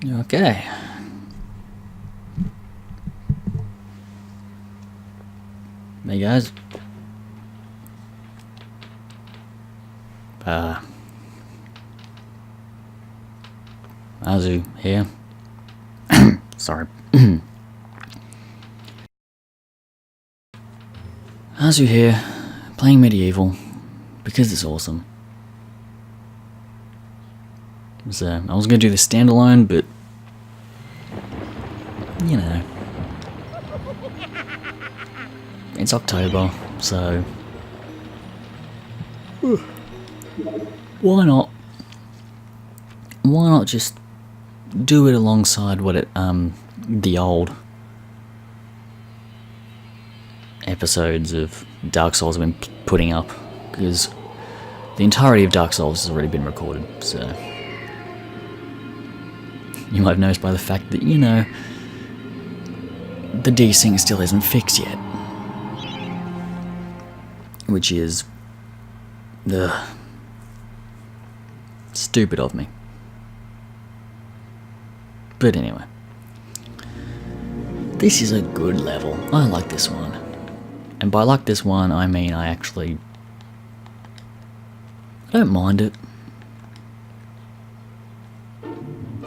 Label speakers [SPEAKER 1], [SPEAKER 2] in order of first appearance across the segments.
[SPEAKER 1] Okay. Hey guys. Azu here. Sorry. Azu here, playing MediEvil, because it's awesome. So, I was going to do the standalone, but, you know, it's October, so why not? Why not just do it alongside what the old episodes of Dark Souls have been putting up, because the entirety of Dark Souls has already been recorded, so you might have noticed by the fact that, you know, the desync still isn't fixed yet. Which is stupid of me. But anyway. This is a good level. I like this one. And by like this one, I mean I don't mind it.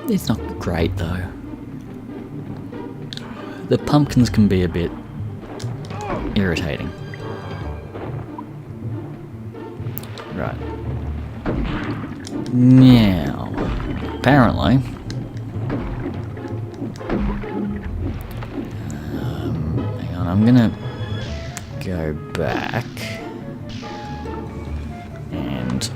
[SPEAKER 1] It's not great though. The pumpkins can be a bit irritating. Right. Now, apparently, hang on, I'm gonna go back and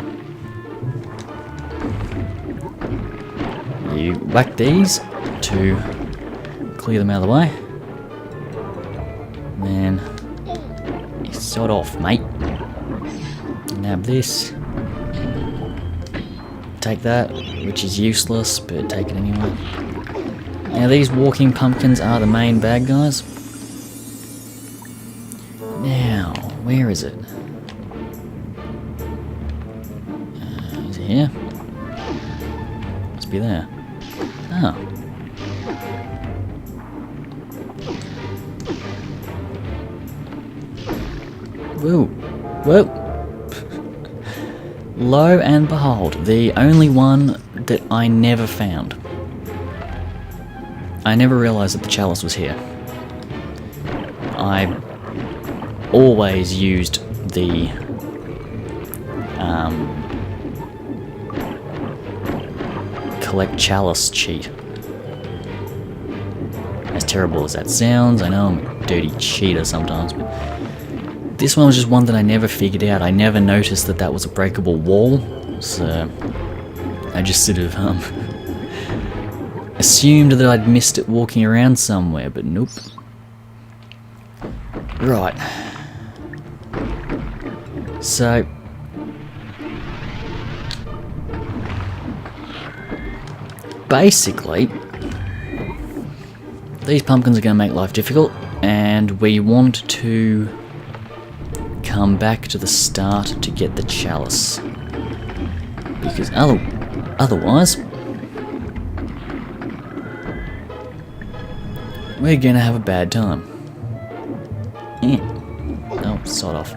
[SPEAKER 1] you whack these to clear them out of the way. Then you sod off, mate. Nab this. Take that, which is useless, but take it anyway. Now these walking pumpkins are the main bad guys. Now, where is it? Is it here? Must be there. Oh. Whoa. Whoa. Lo and behold, the only one that I never found. I never realised that the chalice was here. I always used the collect chalice cheat. As terrible as that sounds, I know I'm a dirty cheater sometimes, but this one was just one that I never figured out. I never noticed that that was a breakable wall, so I just sort of assumed that I'd missed it walking around somewhere, but nope. Right. So basically, these pumpkins are going to make life difficult, and we want to come back to the start to get the chalice, because otherwise we're gonna have a bad time. Yeah. Oh, sod off.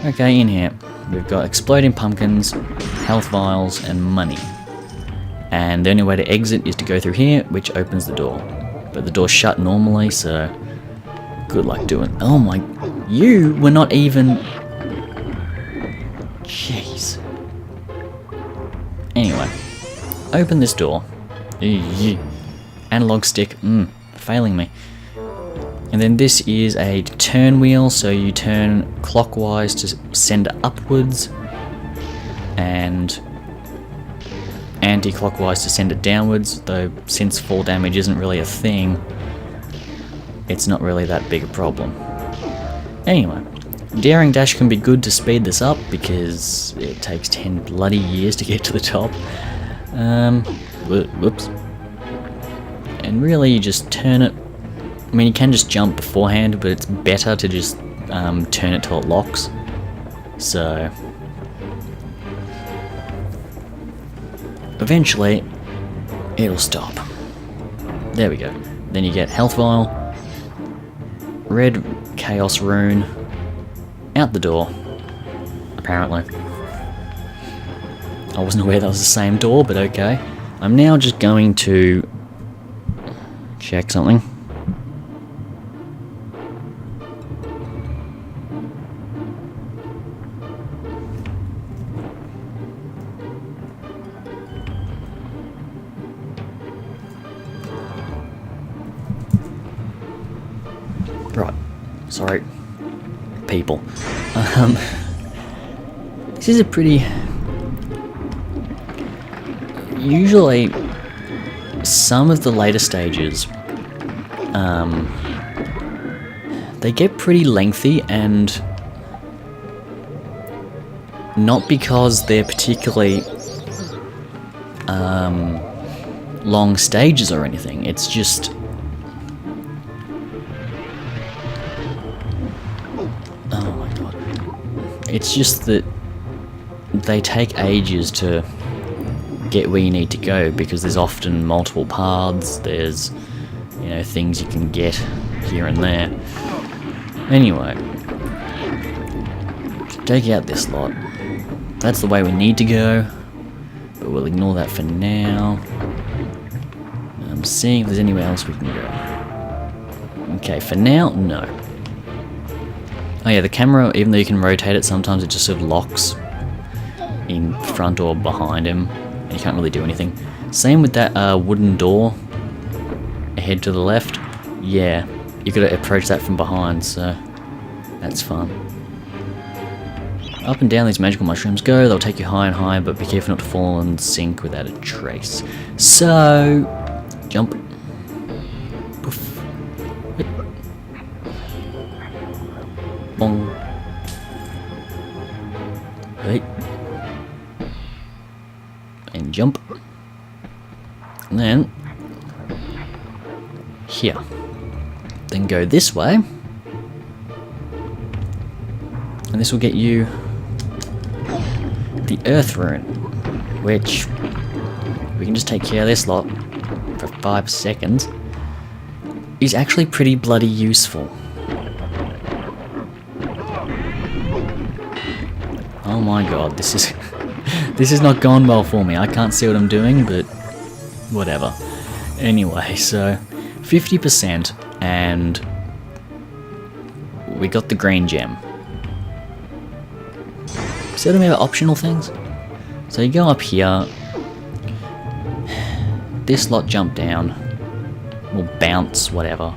[SPEAKER 1] Okay, in here we've got exploding pumpkins, health vials, and money. And the only way to exit is to go through here, which opens the door. But the door's shut normally, so good luck doing. Oh my, you were not even. Jeez. Anyway, open this door. Analog stick, failing me. And then this is a turn wheel, so you turn clockwise to send upwards, and anti-clockwise to send it downwards, though since fall damage isn't really a thing, it's not really that big a problem. Anyway, daring dash can be good to speed this up, because it takes 10 bloody years to get to the top. Whoops. And really you just turn it. I mean, you can just jump beforehand, but it's better to just turn it till it locks. So eventually it'll stop. There we go. Then you get health vial, red chaos rune, out the door, apparently. I wasn't aware that was the same door, but okay. I'm now just going to check something. Right, sorry, people. This is a pretty... Usually, some of the later stages, they get pretty lengthy, and not because they're particularly long stages or anything. It's just it's just that they take ages to get where you need to go, because there's often multiple paths, there's, you know, things you can get here and there. Anyway, take out this lot. That's the way we need to go, but we'll ignore that for now. I'm seeing if there's anywhere else we can go. Okay, for now, no. Oh yeah, the camera, even though you can rotate it, sometimes it just sort of locks in front or behind him, and you can't really do anything. Same with that wooden door ahead to the left. Yeah, you gotta approach that from behind, so that's fun. Up and down these magical mushrooms go. They'll take you higher and higher, but be careful not to fall and sink without a trace. So, jump. Poof. Hit. Bong. Hey. And jump. And then here. Then go this way. And this will get you the earth rune, which we can just take care of this lot for 5 seconds, is actually pretty bloody useful. Oh my god, this is this has not gone well for me. I can't see what I'm doing, but whatever. Anyway, so 50%, and we got the green gem. So do we have optional things? So you go up here, this lot jump down, or bounce, whatever,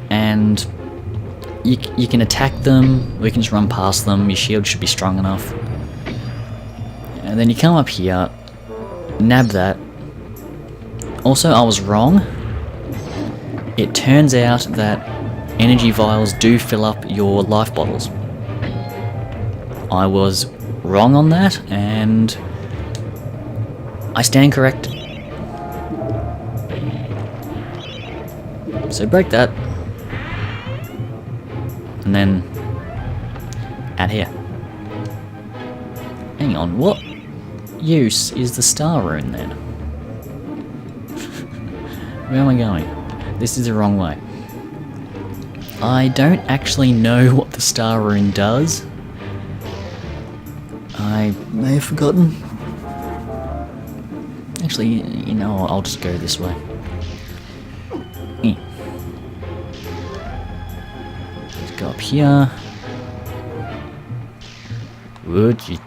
[SPEAKER 1] and you can attack them, or you can just run past them. Your shield should be strong enough. And then you come up here, nab that. Also, I was wrong. It turns out that energy vials do fill up your life bottles. I was wrong on that, and I stand corrected. So break that, and then out here. Hang on, what use is the star rune then? Where am I going? This is the wrong way. I don't actually know what the star rune does. I may have forgotten. Actually, you know, I'll just go this way. Let's go up here. Would you?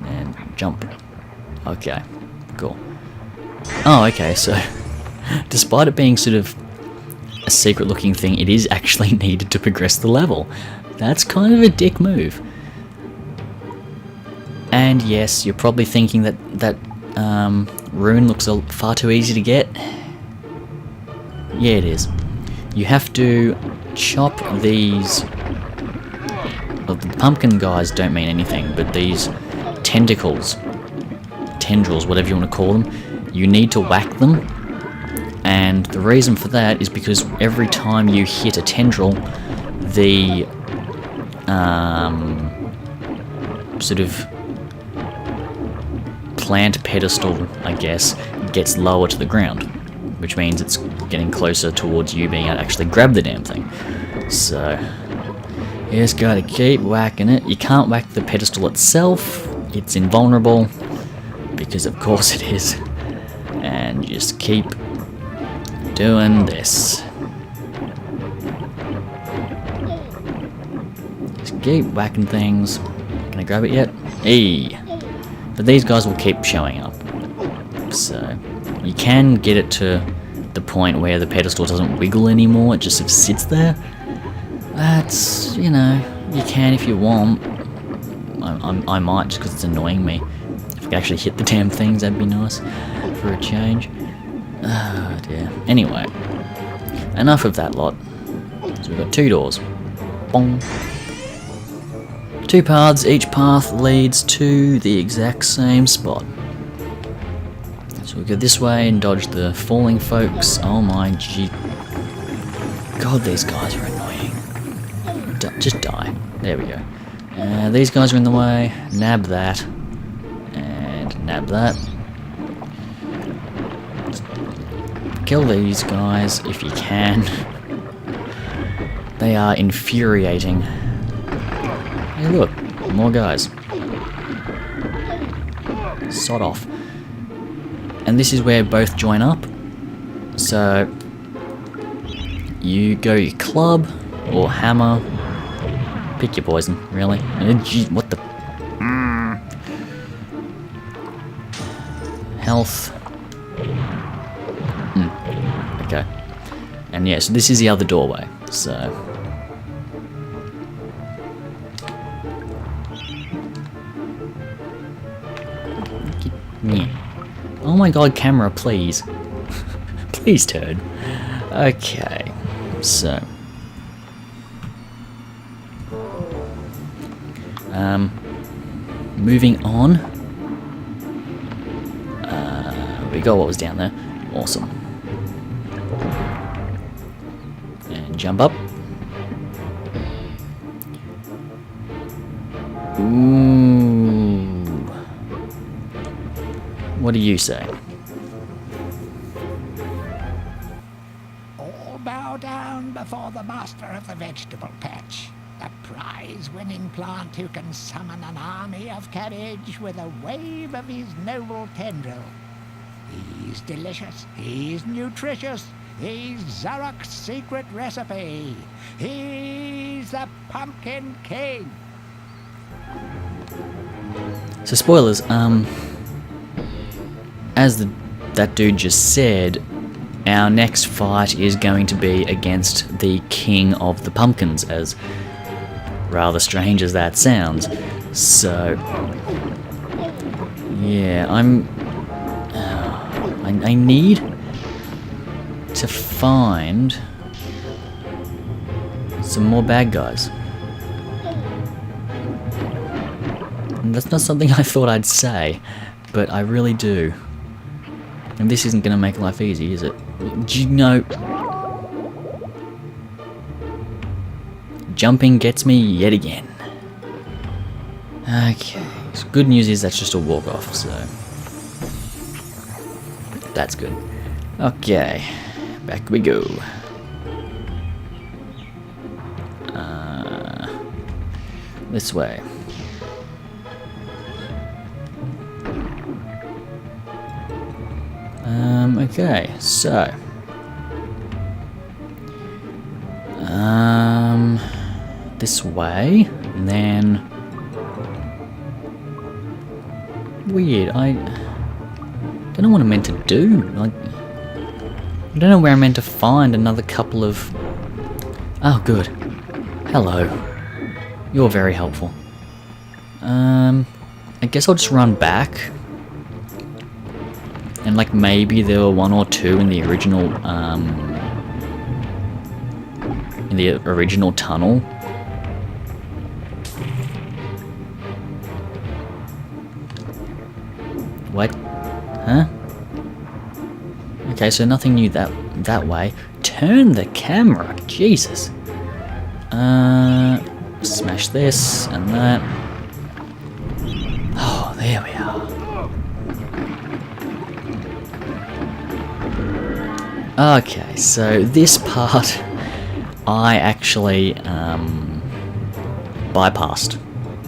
[SPEAKER 1] And jump. Okay, cool. Oh, okay, so despite it being sort of a secret looking thing, it is actually needed to progress the level. That's kind of a dick move. And yes, you're probably thinking that rune looks far too easy to get. Yeah, it is. You have to chop these... Well, the pumpkin guys don't mean anything, but these tentacles, tendrils, whatever you want to call them, you need to whack them. And the reason for that is because every time you hit a tendril, the sort of plant pedestal, I guess, gets lower to the ground. which means it's getting closer towards you being able to actually grab the damn thing. So, you just gotta keep whacking it. You can't whack the pedestal itself, it's invulnerable, because of course it is. And you just keep doing this. Just keep whacking things. Can I grab it yet? Hey! But these guys will keep showing up. So, you can get it to the point where the pedestal doesn't wiggle anymore, it just sort of sits there. That's, you know, you can if you want. I might, just because it's annoying me. If I could actually hit the damn things, that'd be nice for a change. Oh dear. Anyway, enough of that lot. So we've got 2 doors. Bong. 2 paths, each path leads to the exact same spot. So we go this way and dodge the falling folks. Oh my gee. God, these guys are annoying. Just die. There we go. These guys are in the way. Nab that. And nab that. Kill these guys if you can. They are infuriating. Hey look, more guys. Sod off. And this is where both join up. So you go your club or hammer. Pick your poison, really. Gee, what the? Health. Okay. And yeah, so this is the other doorway. So. Yeah. Oh my god, camera, please. Please turn. Okay. So. Moving on. We got what was down there. Awesome. And jump up. Ooh. What do you say?
[SPEAKER 2] All bow down before the master of the vegetable patch. The prize-winning plant who can summon an army of cabbage with a wave of his noble tendril. He's delicious, he's nutritious, he's Zarok's secret recipe. He's the Pumpkin King.
[SPEAKER 1] So spoilers, as that dude just said, our next fight is going to be against the King of the Pumpkins, as rather strange as that sounds. So, yeah, I need to find some more bad guys. And that's not something I thought I'd say, but I really do. And this isn't going to make life easy, is it? Do you know? Jumping gets me yet again. Okay, so good news is that's just a walk-off, so that's good. Okay, back we go. This way. Okay, so this way, and then weird. I don't know what I'm meant to do. Like, I don't know where I'm meant to find another couple of. Oh, good. Hello. You're very helpful. I guess I'll just run back. And like maybe there were 1 or 2 in the original tunnel. What? Huh? Okay, so nothing new that way. Turn the camera, Jesus. Smash this and that. Oh, there we are. Okay, so this part I actually bypassed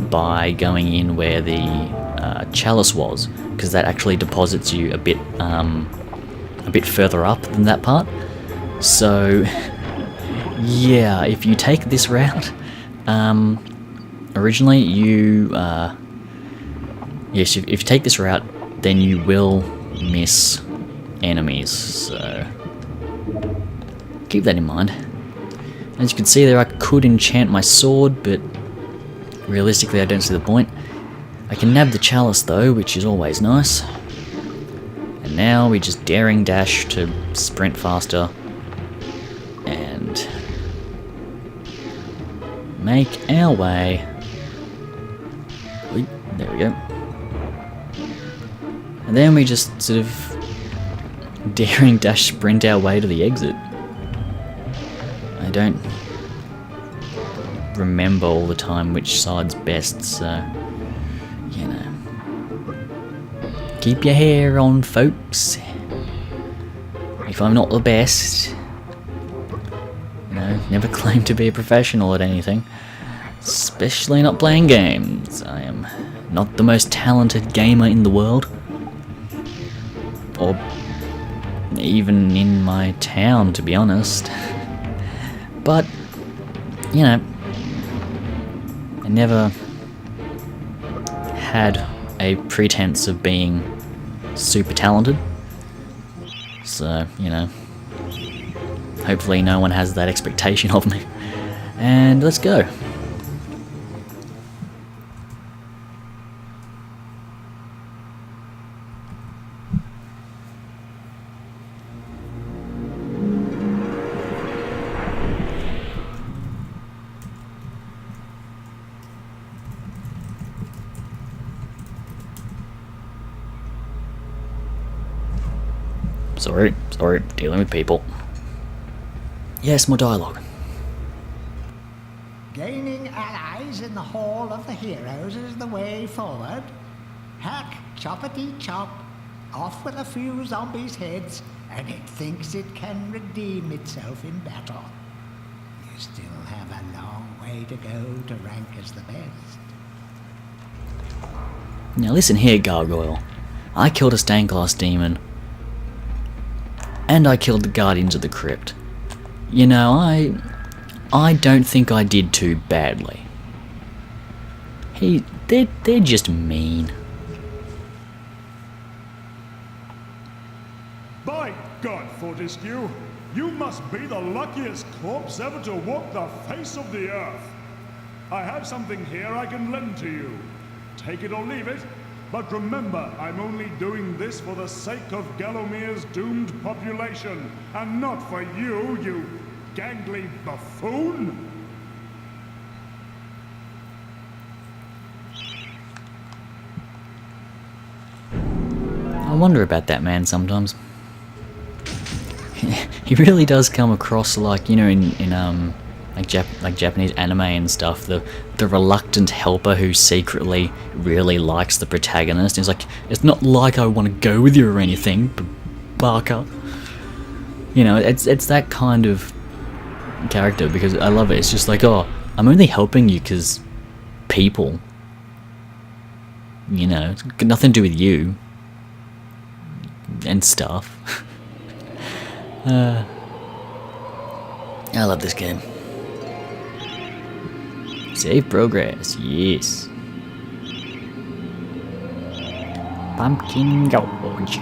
[SPEAKER 1] by going in where the chalice was, because that actually deposits you a bit further up than that part. So yeah, if you take this route, originally you yes, if you take this route, then you will miss enemies. So keep that in mind. As you can see there, I could enchant my sword, but realistically I don't see the point. I can nab the chalice though, which is always nice. And now we just daring dash to sprint faster and make our way. There we go. And then we just sort of daring dash sprint our way to the exit. I don't remember all the time which side's best, so you know. Keep your hair on, folks. If I'm not the best, you know, never claim to be a professional at anything, especially not playing games. I am not the most talented gamer in the world, or even in my town, to be honest. But, you know, I never had a pretense of being super talented. So, you know, hopefully no one has that expectation of me. And let's go. Sorry, dealing with people. Yes, more dialogue.
[SPEAKER 2] Gaining allies in the Hall of the Heroes is the way forward. Hack, choppity chop, off with a few zombies' heads, and it thinks it can redeem itself in battle. You still have a long way to go to rank as the best.
[SPEAKER 1] Now listen here, Gargoyle. I killed a stained glass demon, and I killed the Guardians of the Crypt. You know, I don't think I did too badly. They're just mean.
[SPEAKER 3] By God, Fortescue, you must be the luckiest corpse ever to walk the face of the earth. I have something here I can lend to you. Take it or leave it, but remember, I'm only doing this for the sake of Gallomir's doomed population, and not for you, you gangly buffoon!
[SPEAKER 1] I wonder about that man sometimes. He really does come across like, you know, in like Japanese anime and stuff, the reluctant helper who secretly really likes the protagonist. He's like, it's not like I want to go with you or anything, Barker. You know, it's that kind of character, because I love it. It's just like, oh, I'm only helping you because people. You know, it's got nothing to do with you and stuff. I love this game. Save progress, yes. Pumpkin Gorge.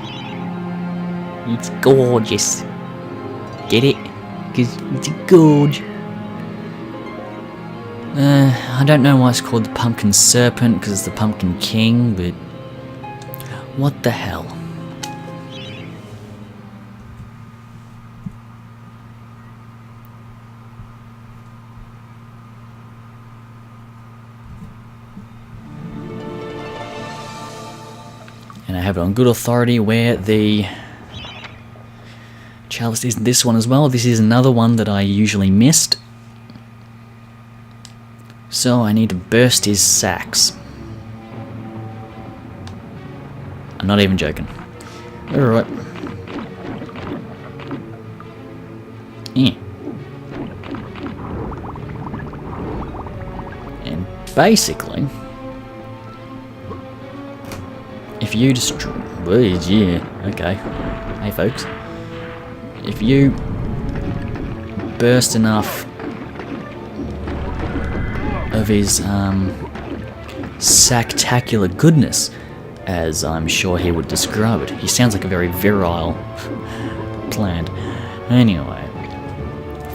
[SPEAKER 1] It's gorgeous. Get it? Because it's a gorge. I don't know why it's called the Pumpkin Serpent, because it's the Pumpkin King, but what the hell? And I have it on good authority where the chalice is in this one as well. This is another one that I usually missed. So I need to burst his sacks. I'm not even joking. Alright. Eh. And basically, if you destroy... Well, yeah, okay. Hey folks. If you burst enough of his sacktacular goodness, as I'm sure he would describe it. He sounds like a very virile plant. Anyway,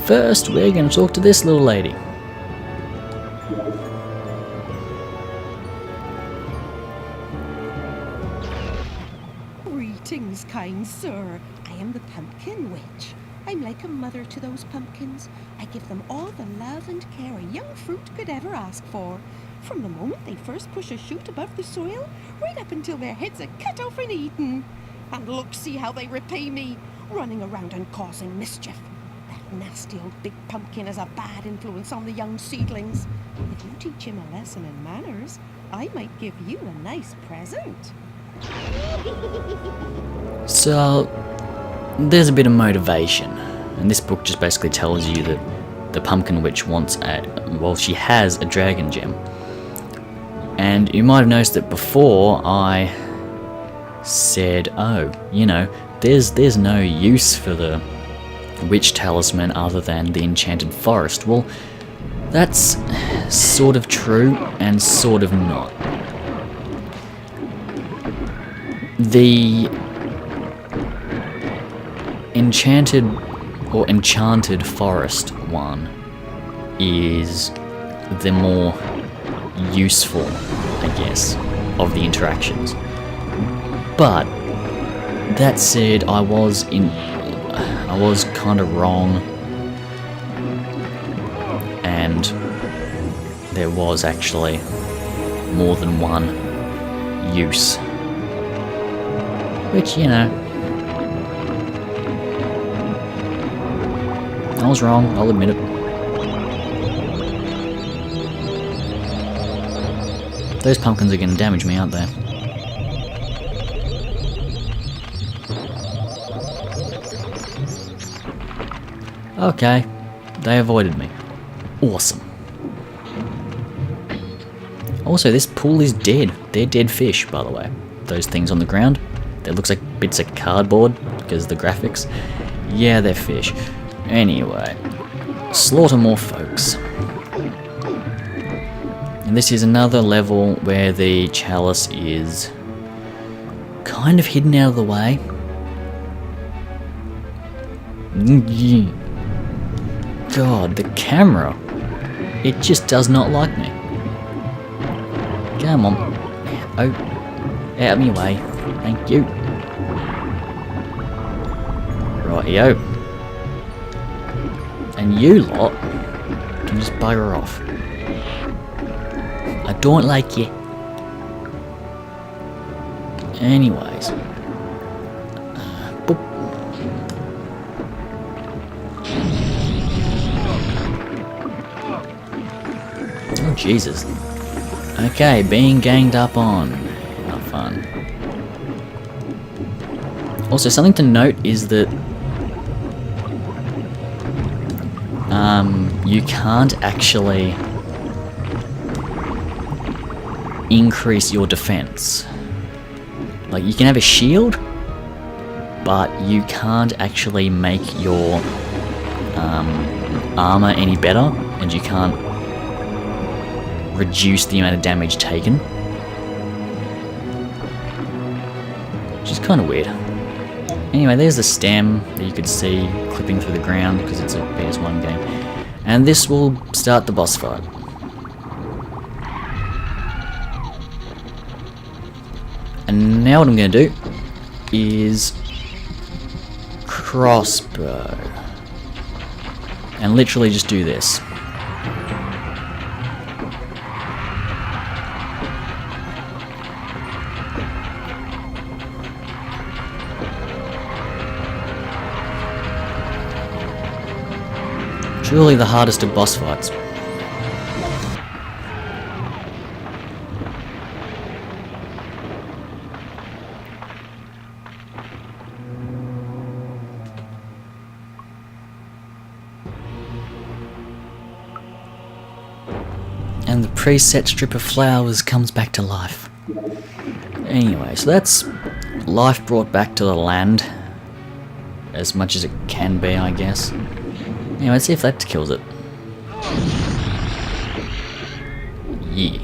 [SPEAKER 1] first we're going to talk to this little lady.
[SPEAKER 4] Greetings, kind sir. I am the Pumpkin Witch. I'm like a mother to those pumpkins. I give them all the love and care a young fruit could ever ask for. From the moment they first push a shoot above the soil, right up until their heads are cut off and eaten. And look, see how they repay me, running around and causing mischief. That nasty old big pumpkin is a bad influence on the young seedlings. If you teach him a lesson in manners, I might give you a nice present.
[SPEAKER 1] So, there's a bit of motivation, and this book just basically tells you that the Pumpkin Witch wants she has a dragon gem. And you might have noticed that before I said, oh, you know, there's no use for the witch talisman other than the enchanted forest. Well, that's sort of true and sort of not. The enchanted forest one is the more useful, I guess, of the interactions. But that said, I was kind of wrong, and there was actually more than one use, which, you know, I was wrong, I'll admit it. Those pumpkins are going to damage me, aren't they? Okay, they avoided me. Awesome. Also, this pool is dead. They're dead fish, by the way. Those things on the ground, that looks like bits of cardboard because of the graphics. Yeah, they're fish. Anyway, slaughter more folks. And this is another level where the chalice is kind of hidden out of the way. God, the camera. It just does not like me. Come on. Oh, out of my way. Thank you. Rightio. And you lot can just bugger off. I don't like you. Anyways. Boop. Oh, Jesus. Okay, being ganged up on. Not fun. Also, something to note is that you can't actually increase your defense. Like, you can have a shield, but you can't actually make your armor any better, and you can't reduce the amount of damage taken. Which is kind of weird. Anyway, there's the stem that you could see clipping through the ground because it's a PS1 game. And this will start the boss fight. And now what I'm going to do is crossbow. And literally just do this. Truly the hardest of boss fights. And the preset strip of flowers comes back to life. Anyway, so that's life brought back to the land. As much as it can be, I guess. Anyway, let's see if that kills it. Yeah.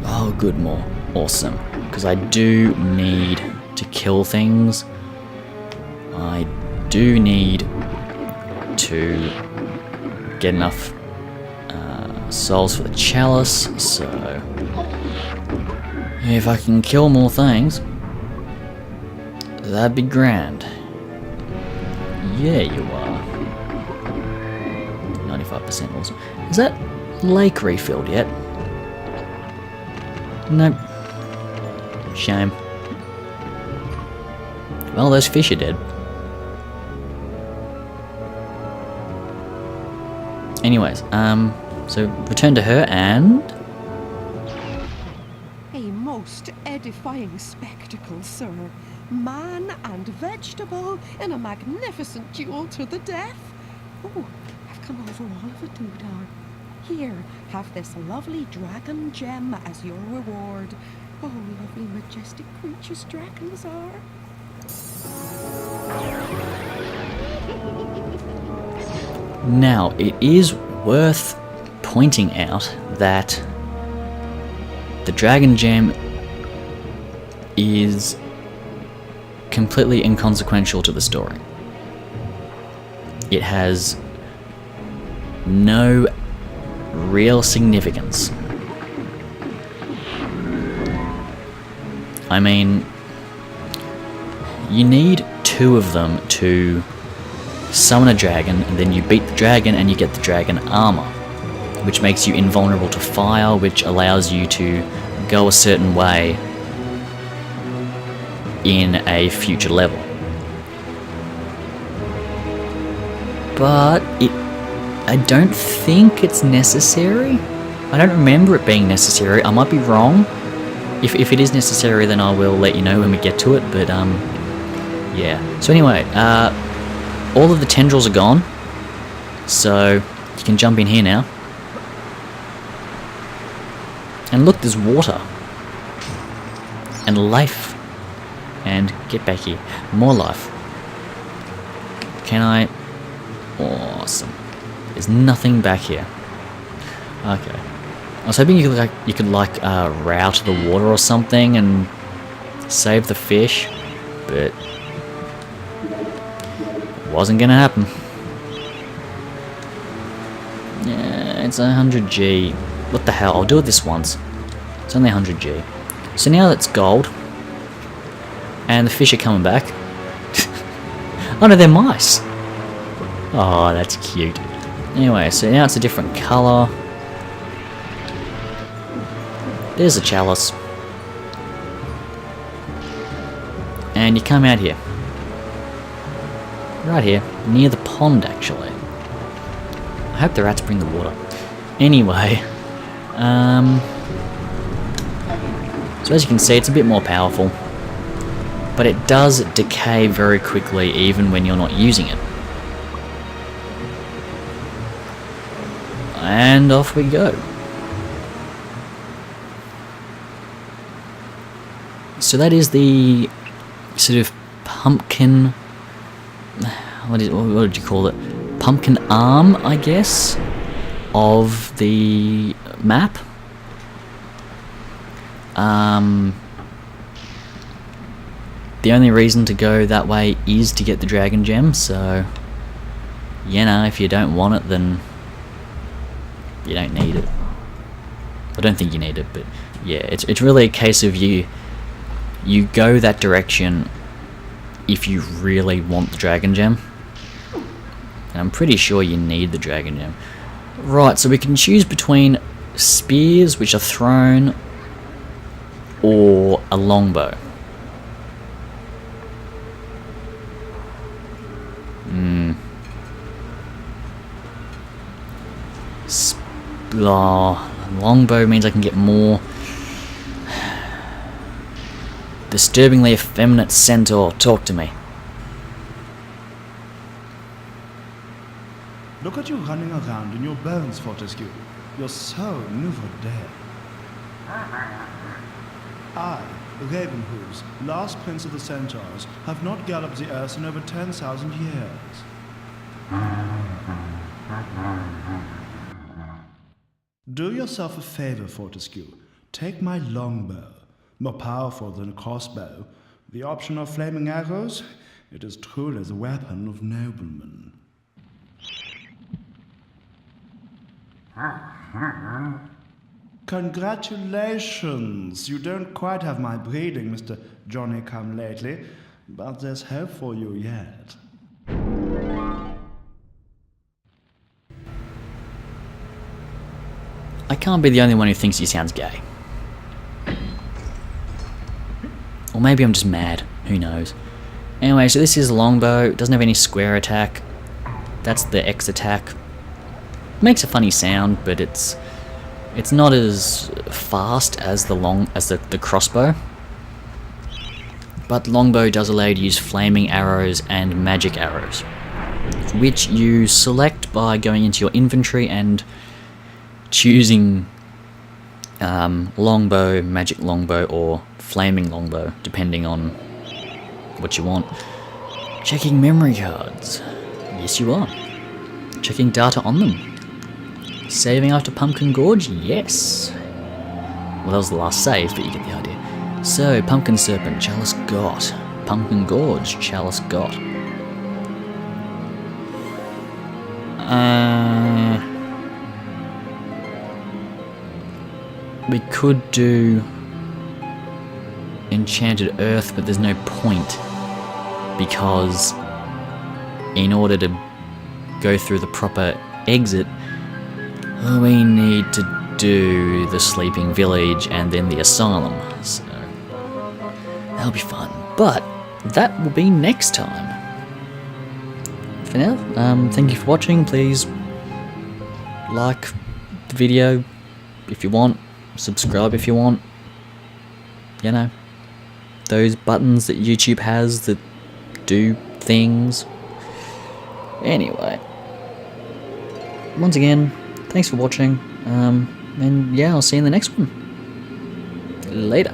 [SPEAKER 1] Oh, good, more. Awesome. Because I do need to kill things. I do need to get enough souls for the chalice, so if I can kill more things, that'd be grand. Yeah, you are. 95% also. Is that lake refilled yet? Nope. Shame. Well, those fish are dead. Anyways, so return to her and...
[SPEAKER 4] A most edifying spectacle, sir. Man and vegetable in a magnificent duel to the death. Oh, I've come over all of a doodah. Here, have this lovely dragon gem as your reward. Oh, lovely majestic creatures dragons are.
[SPEAKER 1] Now, it is worth pointing out that the dragon gem is completely inconsequential to the story. It has no real significance. I mean, you need 2 of them to summon a dragon, and then you beat the dragon and you get the dragon armor, which makes you invulnerable to fire, which allows you to go a certain way in a future level. But I don't think it's necessary. I don't remember it being necessary. I might be wrong. If it is necessary, then I will let you know when we get to it, but yeah. So anyway, all of the tendrils are gone, so you can jump in here now. And look, there's water. And life. And get back here. More life. Can I... Awesome. There's nothing back here. Okay. I was hoping you could route the water or something and save the fish, but wasn't gonna happen. Yeah, it's 100G. What the hell? I'll do it this once. It's only 100G. So now that's gold, and the fish are coming back. Oh no, they're mice. Oh, that's cute. Anyway, so now it's a different colour. There's a chalice. And you come out here. Right here, near the pond actually. I hope the rats bring the water. Anyway, so as you can see, it's a bit more powerful. But it does decay very quickly even when you're not using it. And off we go. So that is the sort of pumpkin... What did you call it? Pumpkin arm, I guess, of the map. The only reason to go that way is to get the dragon gem, so you know, if you don't want it, then you don't need it. I don't think you need it, but yeah, it's really a case of you go that direction if you really want the dragon gem. And I'm pretty sure you need the dragon gem. Right, so we can choose between spears, which are thrown, or a longbow. Longbow means I can get more. Disturbingly effeminate centaur, talk to me.
[SPEAKER 3] Look at you running around in your bones, Fortescue.
[SPEAKER 5] Your soul never dead. I, Ravenhooves, last prince of the centaurs, have not galloped the earth in over 10,000 years. Do yourself a favor, Fortescue. Take my longbow, more powerful than a crossbow. The option of flaming arrows, it is truly the weapon of noblemen. Congratulations! You don't quite have my breeding, Mr. Johnny-come-lately, but there's hope for you yet.
[SPEAKER 1] I can't be the only one who thinks he sounds gay. Or maybe I'm just mad. Who knows? Anyway, so this is a longbow. It doesn't have any square attack. That's the X attack. Makes a funny sound, but it's not as fast as the crossbow. But longbow does allow you to use flaming arrows and magic arrows, which you select by going into your inventory and choosing longbow, magic longbow, or flaming longbow, depending on what you want. Checking memory cards. Yes, you are. Checking data on them. Saving after Pumpkin Gorge? Yes. Well, that was the last save, but you get the idea. So, Pumpkin Serpent, Chalice got. Pumpkin Gorge, Chalice got. We could do Enchanted Earth, but there's no point, because in order to go through the proper exit, we need to do the Sleeping Village and then the Asylum, so that'll be fun. But that will be next time. For now, thank you for watching. Please like the video if you want, subscribe if you want. You know, those buttons that YouTube has that do things. Anyway, once again, thanks for watching, and yeah, I'll see you in the next one. Later.